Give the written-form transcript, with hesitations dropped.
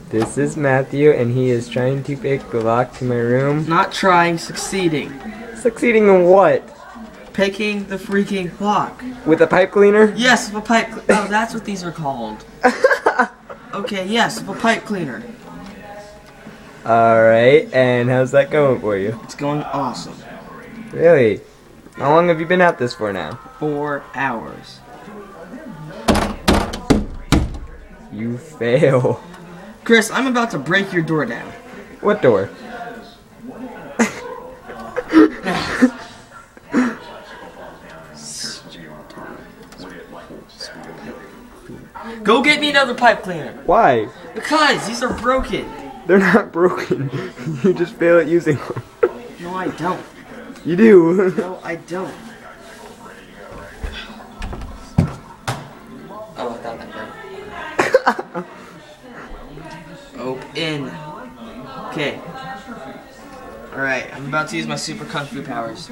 This is Matthew, and he is trying to pick the lock to my room. Not trying, succeeding. Succeeding in what? Picking the freaking lock. With a pipe cleaner? Yes, with a pipe. Oh, that's what these are called. Okay, yes, with a pipe cleaner. Alright, and how's that going for you? It's going awesome. Really? How long have you been at this for now? 4 hours. You fail. Chris, I'm about to break your door down. What door? Go get me another pipe cleaner. Why? Because these are broken. They're not broken. You just fail at using them. No, I don't. You do. No, I don't. Oh, I thought that right. Open. Okay. Alright, I'm about to use my super kung fu powers.